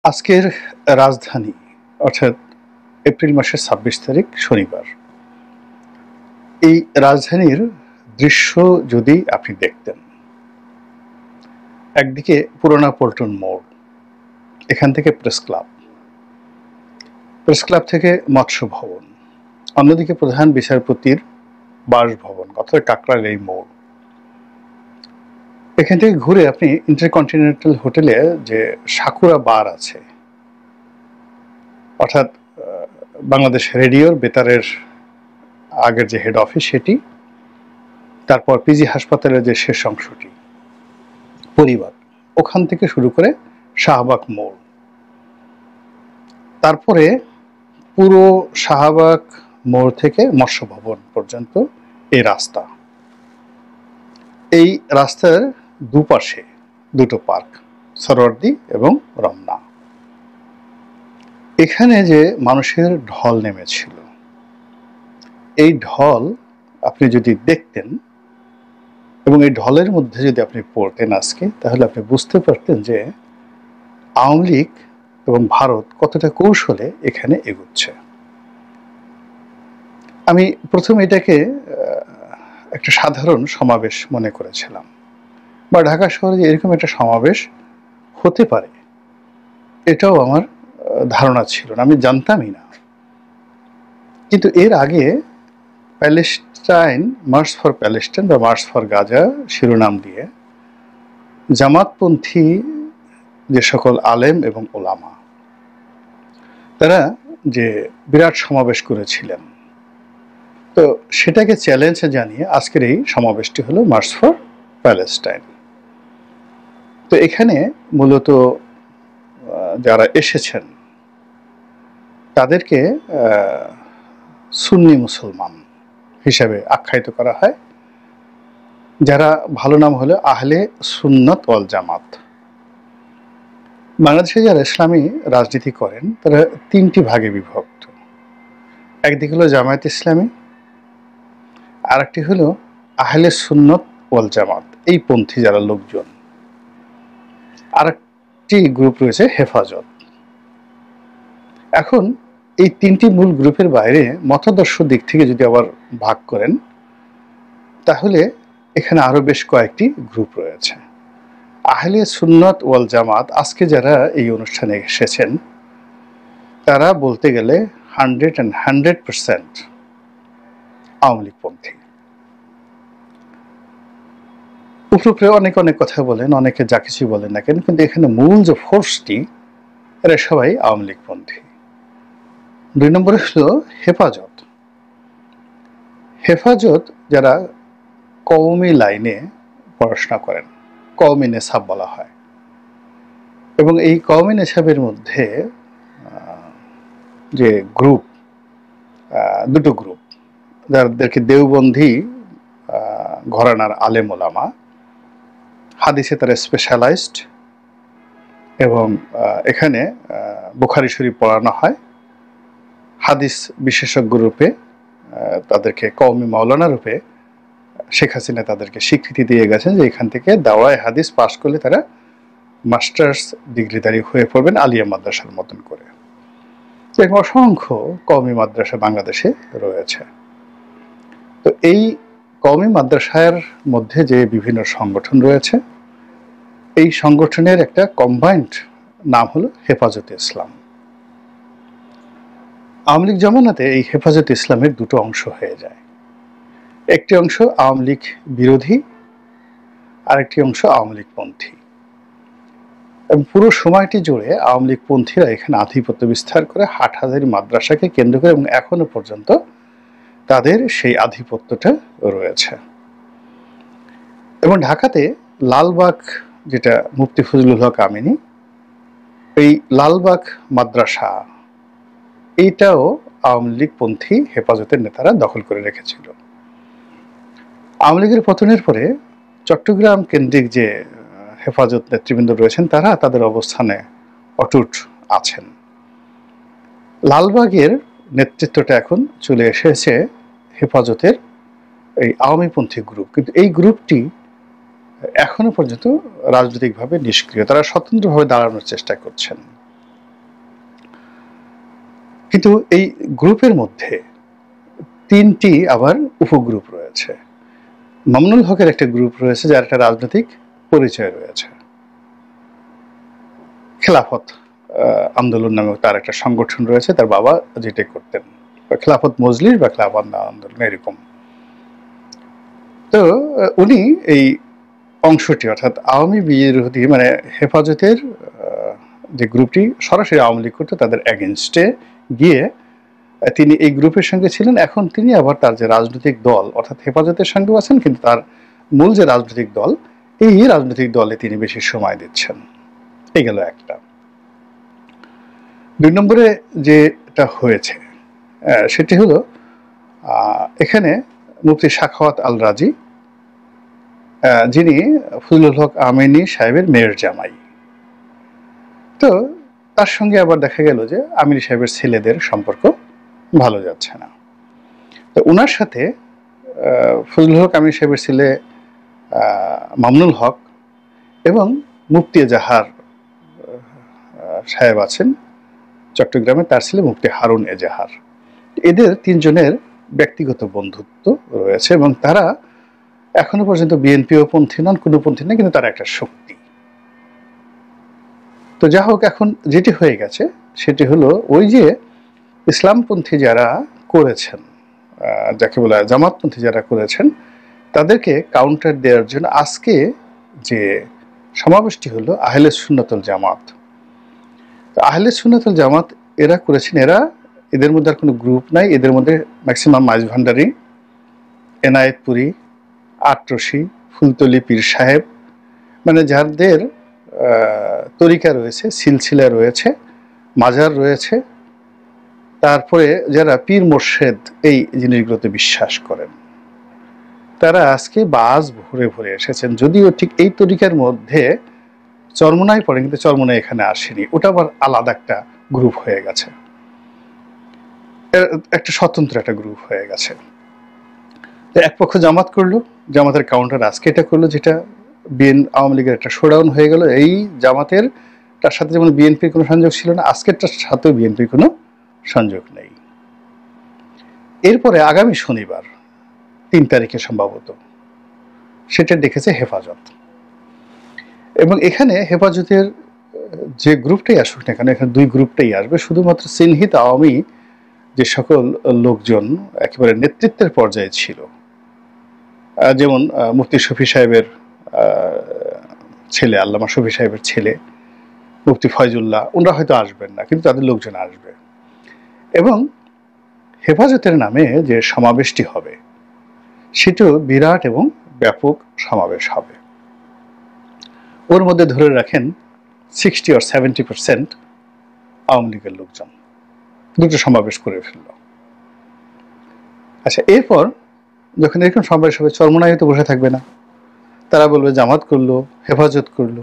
আজকের রাজধানী অর্থাৎ এপ্রিল মাসের ২৬ তারিখ শনিবার। এই রাজধানীর দৃশ্য যদি আপনি দেখতেন, একদিকে পুরোনো পল্টন মোড়, এখান থেকে প্রেস ক্লাব থেকে মৎস্য ভবন, অন্যদিকে প্রধান বিচারপতির বাসভবন অর্থাৎ কাকরাইল এই মোড়। এখান থেকে ঘুরে আপনি ইন্টারকন্টিনেন্টাল হোটেলে যে সাকুরা বার আছে, অর্থাৎ বাংলাদেশ রেডিওর বেতারের আগের যে হেড অফিস সেটি, তারপর পিজি হাসপাতালের যে শেষ অংশটি পরিবার, ওখান থেকে শুরু করে শাহবাগ মোড়, তারপরে পুরো শাহবাগ মোড় থেকে মৎস্য ভবন পর্যন্ত এই রাস্তা। এই রাস্তার দুপাশে দুটো পার্ক, সরোয়ার্দী এবং রমনা। এখানে যে মানুষের ঢল নেমেছিল, এই ঢল আপনি যদি দেখতেন এবং এই ঢলের মধ্যে যদি আপনি পড়তেন আজকে, তাহলে আপনি বুঝতে পারতেন যে আওয়ামী লীগ এবং ভারত কতটা কৌশলে এখানে এগুচ্ছে। আমি প্রথমে এটাকে একটা সাধারণ সমাবেশ মনে করেছিলাম, বা ঢাকা শহরে যে এরকম একটা সমাবেশ হতে পারে এটাও আমার ধারণা ছিল না, আমি জানতামই না। কিন্তু এর আগে প্যালেস্টাইন মার্চ ফর প্যালেস্টাইন বা মার্চ ফর গাজা শিরোনাম দিয়ে জামাতপন্থী যে সকল আলেম এবং ওলামা, তারা যে বিরাট সমাবেশ করেছিলেন, তো সেটাকে চ্যালেঞ্জ জানিয়ে আজকের এই সমাবেশটি হলো মার্চ ফর প্যালেস্টাইন। তো এখানে মূলত যারা এসেছেন তাদেরকে সুন্নি মুসলমান হিসাবে আখ্যায়িত করা হয়, যারা ভালো নাম হলো আহলে সুন্নাত ওয়াল জামাত। বাংলাদেশে যারা ইসলামী রাজনীতি করেন তারা তিনটি ভাগে বিভক্ত। একদিকে হলো জামায়াত ইসলামী, আর একটি হলো আহলে সুন্নাত ওয়াল জামাত এই পন্থী যারা লোকজন, আর একটি গ্রুপ রয়েছে হেফাজত। এখন এই তিনটি মূল গ্রুপের বাইরে মতাদর্শ দিক থেকে যদি আবার ভাগ করেন, তাহলে এখানে আরো বেশ কয়েকটি গ্রুপ রয়েছে। আহলে সুন্নাত ওয়াল জামাত আজকে যারা এই অনুষ্ঠানে এসেছেন, তারা বলতে গেলে 100% আওয়ামী লীগপন্থী। উপরে অনেক কথা বলেন, অনেকে যা কিছু বলেন না কেন, কিন্তু এখানে মূল যে ফোর্সটি, এরা সবাই আওয়ামী লীগপন্থী। 2 নম্বরে হলো হেফাজত। হেফাজত যারা কওমি লাইনে পড়াশোনা করেন, কওমি নেসাব বলা হয়, এবং এই কওমি নেসাবের মধ্যে যে গ্রুপ, দুটো গ্রুপ, যাদেরকে দেওবন্দী ঘরানার আলেম ওলামা, হাদিসে তারা স্পেশালাইজড, এবং এখানে বুখারী শরীফ পড়ানো হয়। হাদিস বিশেষজ্ঞ রূপে তাদেরকে কওমি মাওলানা রূপে শেখ হাসিনা তাদেরকে স্বীকৃতি দিয়ে গেছেন যে এখান থেকে দাওয়ায়ে হাদিস পাশ করলে তারা মাস্টার্স ডিগ্রিধারী হয়ে পড়বেন আলিয়া মাদ্রাসার মতন করে। অসংখ্য কওমি মাদ্রাসা বাংলাদেশে রয়েছে। তো এই কওমি মাদ্রাসার মধ্যে যে বিভিন্ন সংগঠন রয়েছে, এই সংগঠনের একটা কম্বাইন্ড নাম হলো হেফাজতে ইসলাম। আওয়ামী লীগ জমানাতে এই হেফাজতে ইসলামের দুটো অংশ হয়ে যায়। একটি অংশ আওয়ামী লীগ বিরোধী, আরেকটি অংশ আওয়ামী লীগপন্থী। এবং পুরো সময়টি জুড়ে আওয়ামী লীগপন্থীরা এখানে আধিপত্য বিস্তার করে হাটহাজারী মাদ্রাসাকে কেন্দ্র করে, এবং এখনো পর্যন্ত তাদের সেই আধিপত্যটা রয়েছে। এবং ঢাকাতে লালবাগ, যেটা মুফতি ফজলুল হক আমিনী, এই লালবাগ মাদ্রাসা, এইটাও আওয়ামী লীগপন্থী হেফাজতের নেতারা দখল করে রেখেছিল। আওয়ামী লীগের পতনের পরে চট্টগ্রাম কেন্দ্রিক যে হেফাজত নেতৃবৃন্দ রয়েছেন, তারা তাদের অবস্থানে অটুট আছেন। লালবাগের নেতৃত্বটা এখন চলে এসেছে হেফাজতের এই আওয়ামীপন্থী গ্রুপ, কিন্তু এই গ্রুপটি এখনো পর্যন্ত রাজনৈতিকভাবে নিষ্ক্রিয়, তারা স্বতন্ত্রভাবে দাঁড়ানোর চেষ্টা করছেন। কিন্তু এই গ্রুপের মধ্যে 3টি আবার উপগ্রুপ রয়েছে। মামুনুল হকের একটা গ্রুপ রয়েছে যার একটা রাজনৈতিক পরিচয় রয়েছে, খেলাফত আন্দোলন নামে তার একটা সংগঠন রয়েছে, তার বাবা যেটা করতেন, খেলাফত মজলিস বা খেলাফত আন্দোলন এরকম। তো উনি এই অংশটি অর্থাৎ আওয়ামী বিরোধী মানে হেফাজতের যে গ্রুপটি সরাসরি আওয়ামী লীগ করতো তাদের এগেনস্টে গিয়ে তিনি এই গ্রুপের সঙ্গে ছিলেন। এখন তিনি আবার তার যে রাজনৈতিক দল অর্থাৎ হেফাজতের সঙ্গেও আছেন, কিন্তু তার মূল যে রাজনৈতিক দল এই রাজনৈতিক দলে তিনি বেশি সময় দিচ্ছেন। এই গেল একটা। 2 নম্বরে যেটা হয়েছে সেটি হলো এখানে মুফতি সাখাওয়াত আল রাজি, যিনি ফজলুল হক আমিনী সাহেবের মেয়ের জামাই, তো তার সঙ্গে আবার দেখা গেল যে আমিনী সাহেবের ছেলেদের সম্পর্ক ভালো যাচ্ছে না। তো ওনার সাথে ফজলুল হক আমিনী সাহেবের ছেলে মামুনুল হক এবং মুফতি এজাহার সাহেব আছেন চট্টগ্রামে, তার ছেলে মুফতি হারুন এজাহার। এদের 3 জনের ব্যক্তিগত বন্ধুত্ব রয়েছে এবং তারা এখনো পর্যন্ত বিএনপিও পন্থী নন, কোনো পন্থী নেই, কিন্তু তারা একটা শক্তি। তো যা হোক, এখন যেটি হয়ে গেছে সেটি হলো ওই যে ইসলামপন্থী যারা করেছেন, যাকে বলা জামাতপন্থী যারা করেছেন, তাদেরকে কাউন্টার দেওয়ার জন্য আজকে যে সমাবেশটি হলো আহলে সুন্নাতুল জামাত। আহলে সুন্নাতুল জামাত এরা করেছেন, এদের মধ্যে আর কোনো গ্রুপ নাই, এদের মধ্যে ম্যাক্সিমাম মাইজ ভান্ডারি, এনায়েতপুরি, আটরশি, ফুলতলি পীর সাহেব, মানে যাদের তরিকা রয়েছে, সিলসিলা রয়েছে, মাজার রয়েছে, তারপরে যারা পীর মোর্শেদ এই জিনিসগুলোতে বিশ্বাস করেন, তারা আজকে বাস ভরে ভরে এসেছেন। যদিও ঠিক এই তরিকার মধ্যে চরমোনাই পড়ে, কিন্তু চরমোনাই এখানে আসেনি, ওটা আবার আলাদা একটা গ্রুপ হয়ে গেছে, একটা স্বতন্ত্র একটা গ্রুপ হয়ে গেছে। এক পক্ষ জামাত করলো, জামাতের কাউন্টার আজকে এটা করলো, যেটা আওয়ামী লীগের একটা শোডাউন হয়ে গেল। এই জামাতের তার সাথে যেমন বিএনপির কোনো সংযোগ ছিল না, আজকেরটার সাথেও বিএনপির কোনো সংযোগ নেই। এরপরে আগামী শনিবার 3 তারিখে সম্ভবত সেটা দেখেছে হেফাজত, এবং এখানে হেফাজতের যে গ্রুপটাই আসুক না কেন, এখানে 2 গ্রুপটাই আসবে। শুধুমাত্র চিহ্নিত আওয়ামী যে সকল লোকজন একেবারে নেতৃত্বের পর্যায়ে ছিল, যেমন মুফতি শফি সাহেবের ছেলে, আল্লামা শফি সাহেবের ছেলে মুফতি ফয়জুল্লাহ, ওনারা হয়তো আসবেন না, কিন্তু তাদের লোকজন আসবে। এবং হেফাজতের নামে যে সমাবেশটি হবে সেটাও বিরাট এবং ব্যাপক সমাবেশ হবে। ওর মধ্যে ধরে রাখেন 60 or 70% আওয়ামী লীগের লোকজন 2টো সমাবেশ করে ফেলল। আচ্ছা, এরপর যখন এরকম সমাবেশ হবে, চরমোনাই তো বসে থাকবে না, তারা বলবে জামাত করলো, হেফাজত করলো,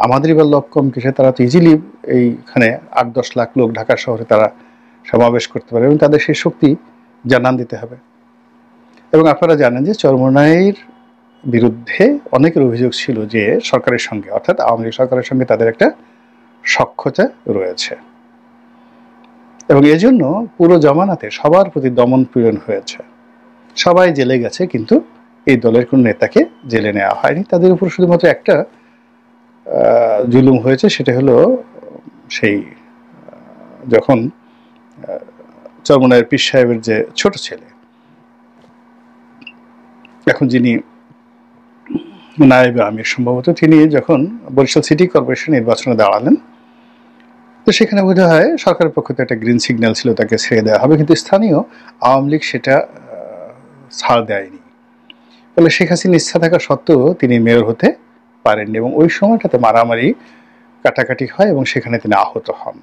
আমাদের এবার লোক কম কিসে, তারা তো ইজিলি এইখানে 8-10 লাখ লোক ঢাকা শহরে তারা সমাবেশ করতে পারে এবং তাদের সেই শক্তি জানান দিতে হবে। এবং আপনারা জানেন যে চরমোনাইয়ের বিরুদ্ধে অনেকের অভিযোগ ছিল যে সরকারের সঙ্গে, অর্থাৎ আওয়ামী লীগ সরকারের সঙ্গে তাদের একটা সখ্যতা রয়েছে, এবং এজন্য পুরো জমানাতে সবার প্রতি দমন পীড়ন হয়েছে, সবাই জেলে গেছে, কিন্তু এই দলের কোন নেতাকে জেলে নেওয়া হয়নি। তাদের উপর শুধুমাত্র একটা জুলুম হয়েছে, সেটা হলো সেই যখন চরমোনাইয়ের পীর সাহেবের যে ছোট ছেলে, এখন যিনি নায়েবে আমির সম্ভবত, তিনি যখন বরিশাল সিটি কর্পোরেশন নির্বাচনে দাঁড়ালেন, তো সেখানে বোধ হয় সরকারের পক্ষ থেকে একটা গ্রিন সিগন্যাল ছিল তাকে ছেড়ে দেওয়া হবে, কিন্তু স্থানীয় আওয়ামী লীগ সেটা ছাড় দেয়নি। ফলে শেখ হাসিনার ইচ্ছা থাকা সত্ত্বেও তিনি মেয়র হতে পারেননি, এবং ওই সময়টাতে মারামারি কাটাকাটি হয় এবং সেখানে তিনি আহত হন,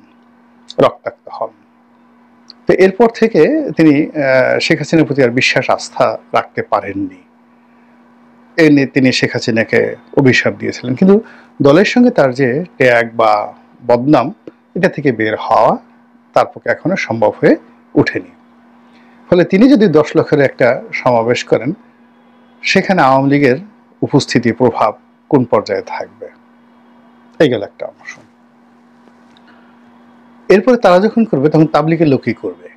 রক্তাক্ত হন। তো এরপর থেকে তিনি শেখ হাসিনার প্রতি আর বিশ্বাস আস্থা রাখতে পারেননি, এই নিয়ে তিনি শেখ হাসিনাকে অভিশাপ দিয়েছিলেন। কিন্তু দলের সঙ্গে তার যে ট্যাগ বা বদনাম, এটা থেকে বের হওয়া তার পক্ষে এখনো সম্ভব হয়ে ওঠেনি। ফলে তিনি যদি 10 লক্ষের একটা সমাবেশ করেন, সেখানে আওয়ামী লীগের উপস্থিতি প্রভাব কোন পর্যায়ে থাকবে, এই গেল একটা অংশ। এরপরে তারা যখন করবে তখন তাবলিগের লোকই করবে।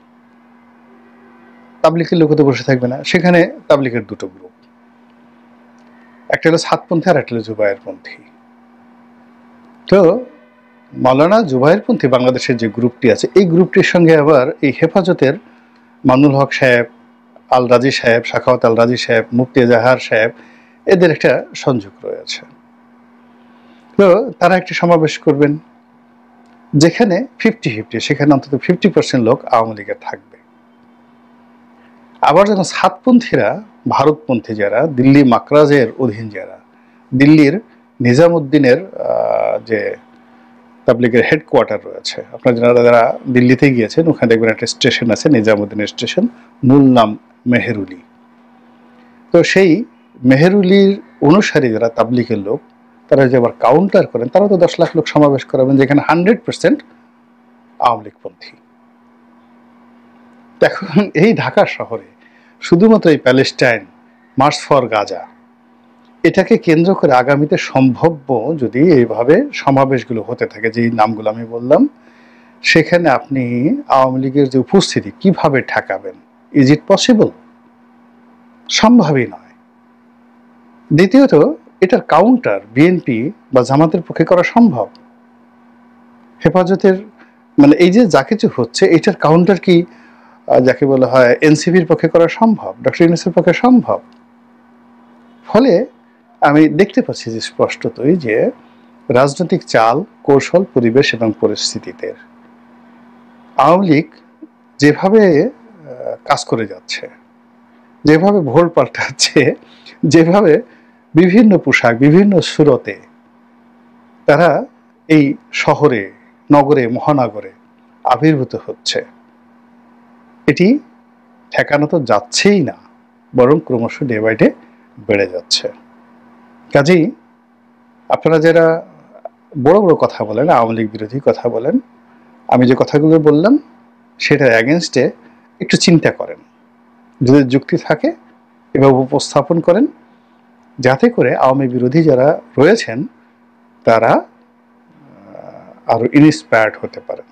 তাবলিগের লোক তো বসে থাকবে না, সেখানে তাবলিগের দুটো গ্রুপ, একটা হলো সাতপন্থী আর একটা হলো জুবায়েরপন্থী। তো মাওলানা জুবায়েরপন্থী বাংলাদেশের যে গ্রুপটি আছে, এই গ্রুপটির সঙ্গে আবার এই হেফাজতের মামুনুল হক সাহেব, আল রাজি সাহেব, সাখাওয়াত আল রাজি সাহেব, মুফতি এজাহার সাহেব, এদের একটা সংযোগ রয়েছে। তো তারা একটি সমাবেশ করবেন যেখানে 50-50, সেখানে অন্তত 50% লোক আওয়ামী লীগের থাকবে। আবার যখন সাতপন্থীরা, ভারতপন্থী যারা, দিল্লি মাকরাজের অধীন যারা, দিল্লির নিজামুদ্দিনের যে তাবলিগের হেডকোয়ার্টার রয়েছে, আপনারা যারা দিল্লিতে গিয়েছেন ওখানে দেখবেন একটা স্টেশন আছে নিজামুদ্দিনের স্টেশন, মূল নাম মেহেরুলি। তো সেই মেহেরুলির অনুসারী যারা তাবলিগের লোক, তারা যে আবার কাউন্টার করেন, তারা তো 10 লাখ লোক সমাবেশ করাবেন যেখানে 100% আওয়ামী লীগপন্থী। এখন এই ঢাকা শহরে শুধুমাত্র এই প্যালেস্টাইন, মার্চ ফর গাজা, এটাকে কেন্দ্র করে আগামীতে সম্ভাব্য যদি এইভাবে সমাবেশগুলো হতে থাকে, যে নামগুলো আমি বললাম, সেখানে আপনি আওয়ামী লীগের যে উপস্থিতি কিভাবে ঠেকাবেন? Is it possible? সম্ভবই নয়। দ্বিতীয়ত, এটার কাউন্টার বিএনপি বা জামাতের পক্ষে করা সম্ভব? হেফাজতের মানে এই যে যা কিছু হচ্ছে, এটার কাউন্টার কি যাকে বলা হয় এনসিপির পক্ষে করা সম্ভব? ডক্টর ইউনূসের পক্ষে সম্ভব? ফলে আমি দেখতে পাচ্ছি যে স্পষ্টতই যে রাজনৈতিক চাল, কৌশল, পরিবেশ এবং পরিস্থিতিতে আওয়ামী লীগ যেভাবে কাজ করে যাচ্ছে, যেভাবে ভোল পাল্টাচ্ছে, যেভাবে বিভিন্ন পোশাক, বিভিন্ন সুরতে তারা এই শহরে, নগরে, মহানগরে আবির্ভূত হচ্ছে, এটি ঠেকানো তো যাচ্ছেই না, বরং ক্রমশ ডে বাই ডে বেড়ে যাচ্ছে। কাজেই আপনারা যারা বড় বড় কথা বলেন, আওয়ামী লীগ বিরোধী কথা বলেন, আমি যে কথাগুলো বললাম সেটার অ্যাগেনস্টে একটু চিন্তা করেন, যদি যুক্তি থাকে এভাবে উপস্থাপন করেন, যাতে করে আওয়ামী বিরোধী যারা রয়েছেন তারা আরো ইন্সপায়ার্ড হতে পারেন।